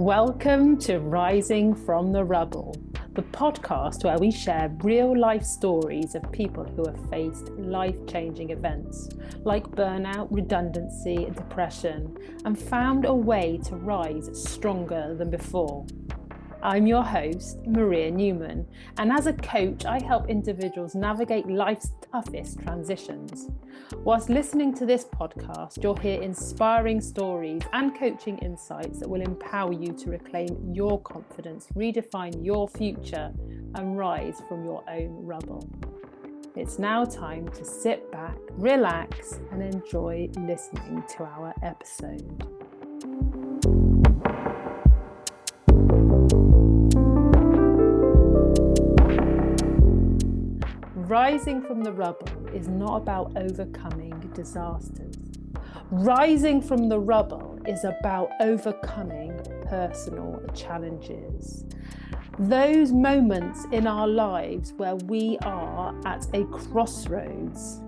Welcome to Rising from the Rubble, the podcast where we share real life stories of people who have faced life-changing events like burnout, redundancy, and depression, and found a way to rise stronger than before. I'm your host, Maria Newman, and as a coach, I help individuals navigate life's toughest transitions. Whilst listening to this podcast, you'll hear inspiring stories and coaching insights that will empower you to reclaim your confidence, redefine your future, and rise from your own rubble. It's now time to sit back, relax, and enjoy listening to our episode. Rising from the rubble is not about overcoming disasters. Rising from the rubble is about overcoming personal challenges. Those moments in our lives where we are at a crossroads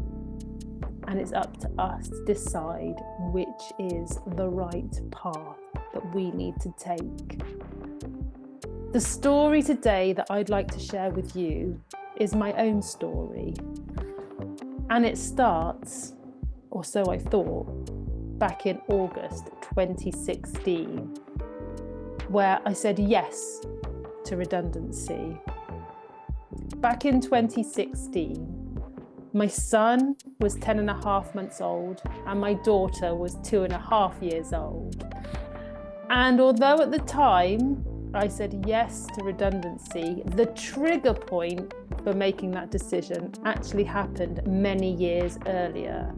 and it's up to us to decide which is the right path that we need to take. The story today that I'd like to share with you is my own story, and it starts, or so I thought, back in August 2016, where I said yes to redundancy. Back in 2016, my son was 10 and a half months old and my daughter was 2.5 years old. And although at the time I said yes to redundancy, the trigger point for making that decision actually happened many years earlier.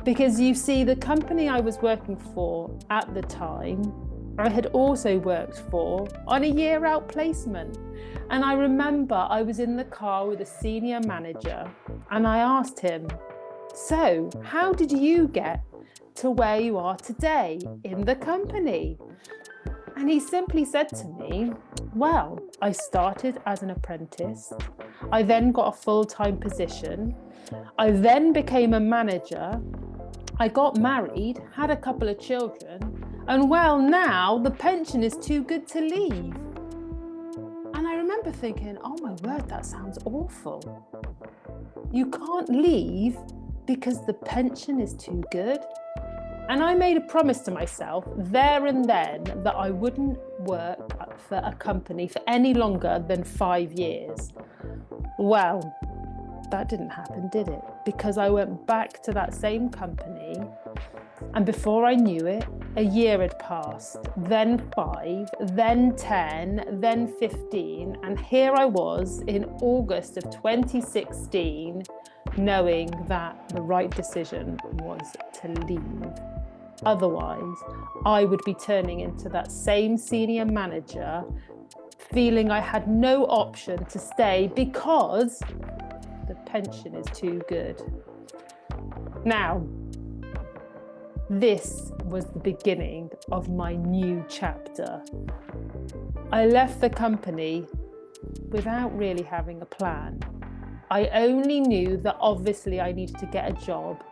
Because you see, the company I was working for at the time, I had also worked for on a year-out placement. And I remember I was in the car with a senior manager and I asked him, "So, how did you get to where you are today in the company?" And he simply said to me, "Well, I started as an apprentice. I then got a full-time position. I then became a manager. I got married, had a couple of children, and well, now the pension is too good to leave." And I remember thinking, oh my word, that sounds awful. You can't leave because the pension is too good? And I made a promise to myself there and then that I wouldn't work for a company for any longer than 5 years. Well, that didn't happen, did it? Because I went back to that same company, and before I knew it, a year had passed, then 5, then 10, then 15, and here I was in August of 2016, knowing that the right decision was to leave. Otherwise, I would be turning into that same senior manager, feeling I had no option to stay because the pension is too good. Now, this was the beginning of my new chapter. I left the company without really having a plan. I only knew that obviously I needed to get a job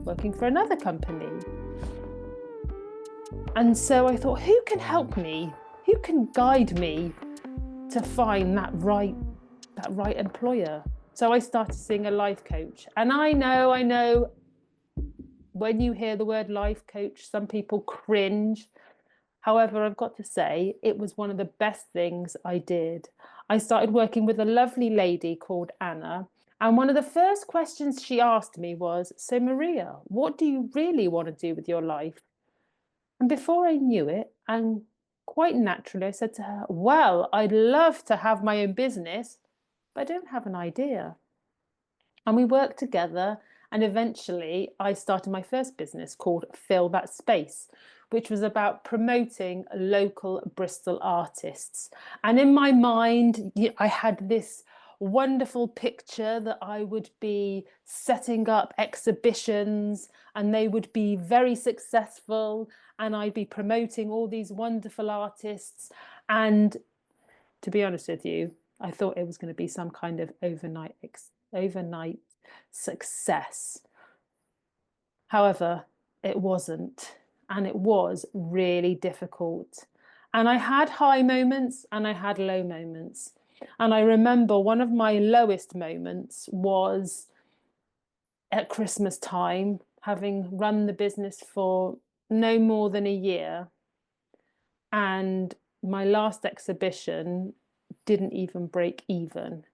working for another company. And so I thought, who can help me? Who can guide me to find that right employer? So I started seeing a life coach. And I know, when you hear the word life coach, some people cringe. However, I've got to say, it was one of the best things I did. I started working with a lovely lady called Anna. And one of the first questions she asked me was, "So Maria, what do you really want to do with your life?" And before I knew it, and quite naturally, I said to her, "Well, I'd love to have my own business, but I don't have an idea." And we worked together, and eventually I started my first business called Fill That Space, which was about promoting local Bristol artists. And in my mind, I had this wonderful picture that I would be setting up exhibitions and they would be very successful and I'd be promoting all these wonderful artists. And to be honest with you, I thought it was going to be some kind of overnight success. However, it wasn't, and it was really difficult. And I had high moments and I had low moments. And I remember one of my lowest moments was at Christmas time, having run the business for no more than a year. And my last exhibition didn't even break even.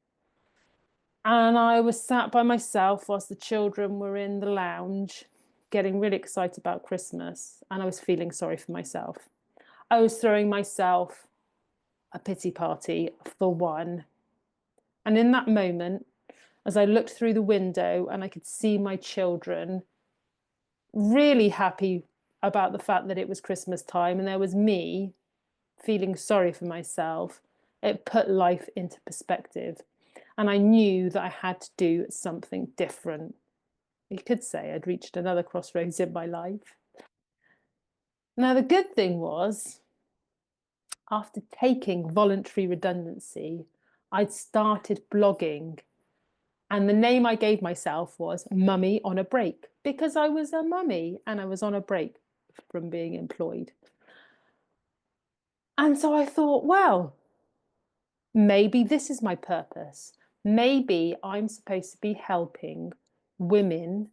And I was sat by myself whilst the children were in the lounge, getting really excited about Christmas. And I was feeling sorry for myself. I was throwing myself a pity party for one. And in that moment, as I looked through the window and I could see my children really happy about the fact that it was Christmas time and there was me feeling sorry for myself, it put life into perspective. And I knew that I had to do something different. You could say I'd reached another crossroads in my life. Now, the good thing was, after taking voluntary redundancy, I'd started blogging. And the name I gave myself was Mummy on a Break, because I was a mummy and I was on a break from being employed. And so I thought, well, maybe this is my purpose. Maybe I'm supposed to be helping women,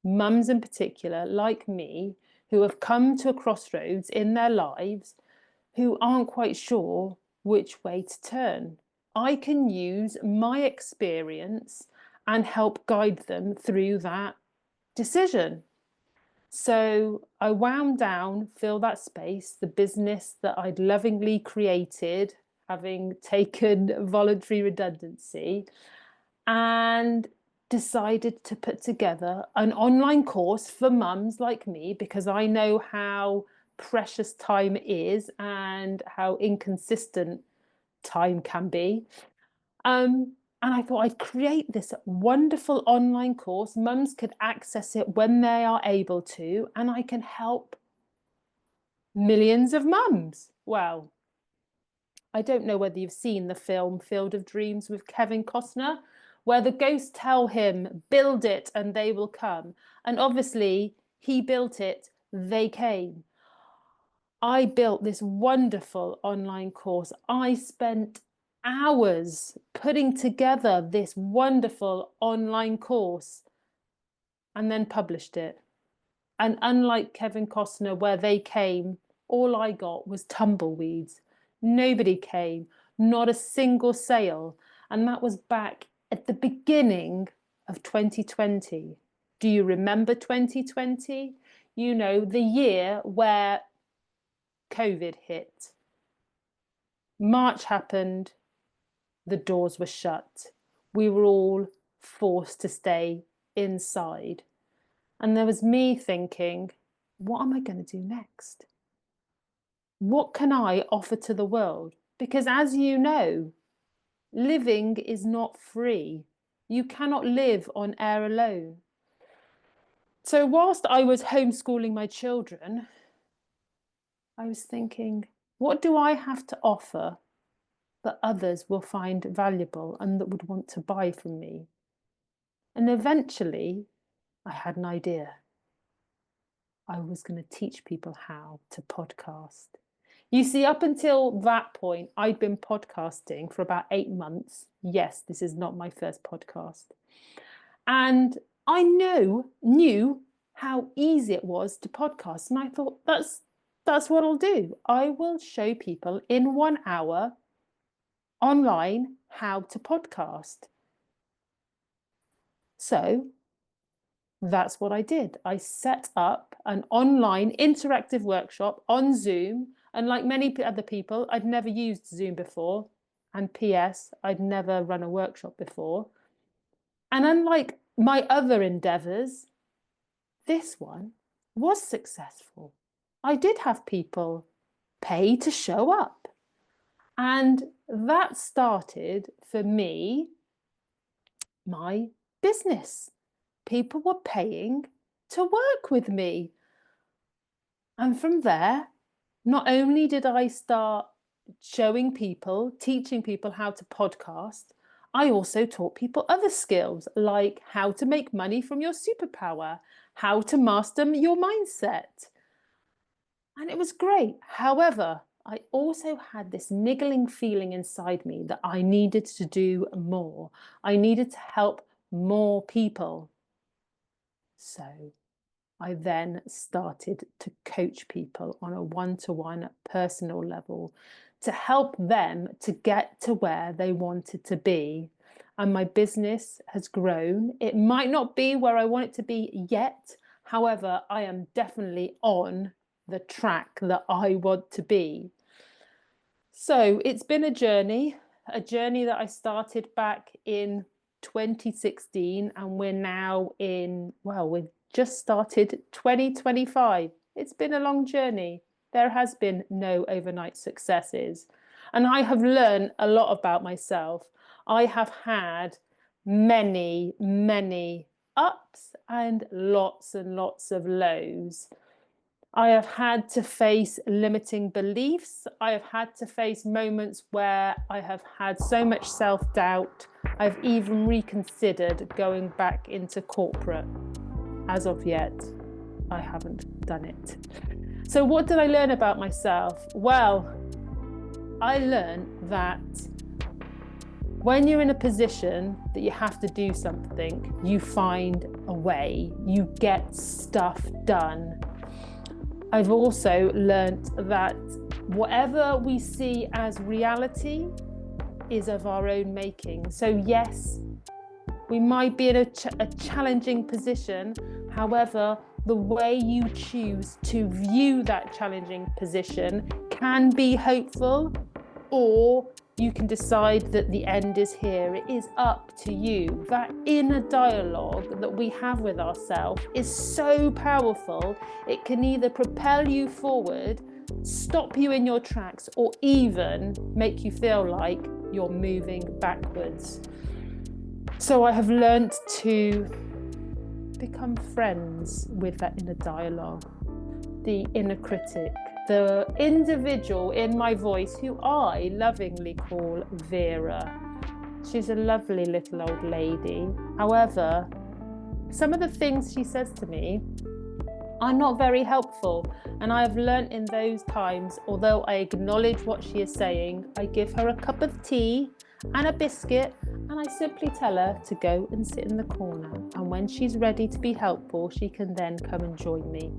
mums in particular, like me, who have come to a crossroads in their lives, who aren't quite sure which way to turn. I can use my experience and help guide them through that decision. So I wound down, fill that space, the business that I'd lovingly created, having taken voluntary redundancy, and decided to put together an online course for mums like me, because I know how precious time is and how inconsistent time can be. And I thought I'd create this wonderful online course. Mums could access it when they are able to, and I can help millions of mums. Well, I don't know whether you've seen the film Field of Dreams with Kevin Costner, where the ghosts tell him, build it and they will come. And obviously, he built it, they came. I built this wonderful online course. I spent hours putting together this wonderful online course and then published it. And unlike Kevin Costner, where they came, all I got was tumbleweeds. Nobody came, not a single sale. And that was back at the beginning of 2020. Do you remember 2020? You know, the year where COVID hit. March happened, the doors were shut. We were all forced to stay inside. And there was me thinking, what am I going to do next? What can I offer to the world? Because as you know, living is not free. You cannot live on air alone. So whilst I was homeschooling my children, I was thinking, what do I have to offer that others will find valuable and that would want to buy from me? And eventually, I had an idea. I was going to teach people how to podcast. You see, up until that point, I'd been podcasting for about 8 months. Yes, this is not my first podcast. And I knew how easy it was to podcast. And I thought, that's what I'll do. I will show people in 1 hour online how to podcast. So that's what I did. I set up an online interactive workshop on Zoom. And like many other people, I'd never used Zoom before. And P.S., I'd never run a workshop before. And unlike my other endeavours, this one was successful. I did have people pay to show up. And that started, for me, my business. People were paying to work with me. And from there, not only did I start showing people, teaching people how to podcast, I also taught people other skills like how to make money from your superpower, how to master your mindset. And it was great. However, I also had this niggling feeling inside me that I needed to do more. I needed to help more people. So I then started to coach people on a one-to-one personal level to help them to get to where they wanted to be. And my business has grown. It might not be where I want it to be yet. However, I am definitely on the track that I want to be. So it's been a journey that I started back in 2016, and we're now we've just started 2025. It's been a long journey. There has been no overnight successes. And I have learned a lot about myself. I have had many, many ups and lots of lows. I have had to face limiting beliefs. I have had to face moments where I have had so much self-doubt. I've even reconsidered going back into corporate. As of yet, I haven't done it. So what did I learn about myself? Well, I learned that when you're in a position that you have to do something, you find a way, you get stuff done. I've also learnt that whatever we see as reality is of our own making. So yes, we might be in a challenging position. However, the way you choose to view that challenging position can be hopeful, or you can decide that the end is here. It is up to you. That inner dialogue that we have with ourselves is so powerful. It can either propel you forward, stop you in your tracks, or even make you feel like you're moving backwards. So I have learned to become friends with that inner dialogue, the inner critic, the individual in my voice who I lovingly call Vera. She's a lovely little old lady. However, some of the things she says to me are not very helpful. And I have learnt in those times, although I acknowledge what she is saying, I give her a cup of tea and a biscuit, and I simply tell her to go and sit in the corner. And when she's ready to be helpful, she can then come and join me.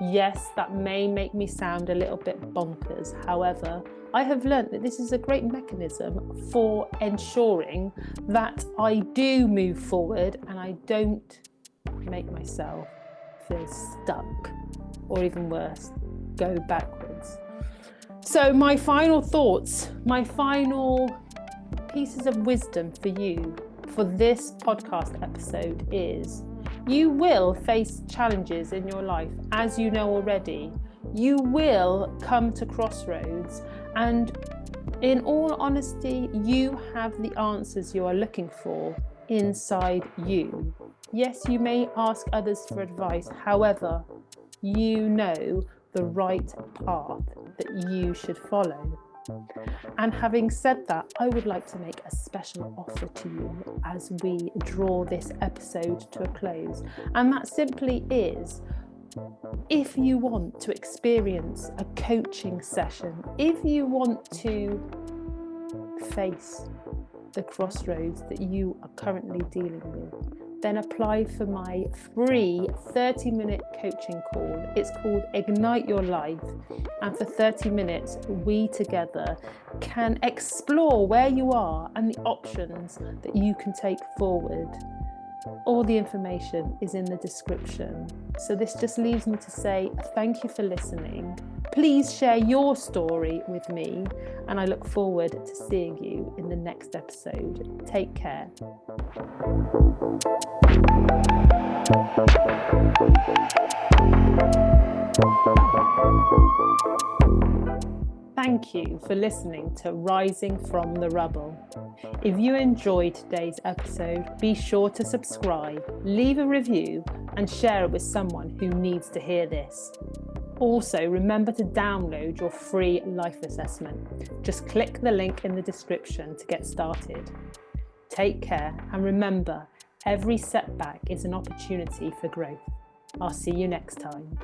Yes, that may make me sound a little bit bonkers. However, I have learnt that this is a great mechanism for ensuring that I do move forward and I don't make myself feel stuck, or even worse, go backwards. So my final thoughts, my final pieces of wisdom for you for this podcast episode is: you will face challenges in your life, as you know already. You will come to crossroads, and in all honesty, you have the answers you are looking for inside you. Yes, you may ask others for advice. However, you know the right path that you should follow. And having said that, I would like to make a special offer to you as we draw this episode to a close. And that simply is, if you want to experience a coaching session, if you want to face the crossroads that you are currently dealing with, then apply for my free 30-minute coaching call. It's called Ignite Your Life. And for 30 minutes, we together can explore where you are and the options that you can take forward. All the information is in the description. So this just leaves me to say thank you for listening. Please share your story with me, and I look forward to seeing you in the next episode. Take care. Thank you for listening to Rising from the Rubble. If you enjoyed today's episode, be sure to subscribe, leave a review, and share it with someone who needs to hear this. Also, remember to download your free life assessment. Just click the link in the description to get started. Take care, and remember, every setback is an opportunity for growth. I'll see you next time.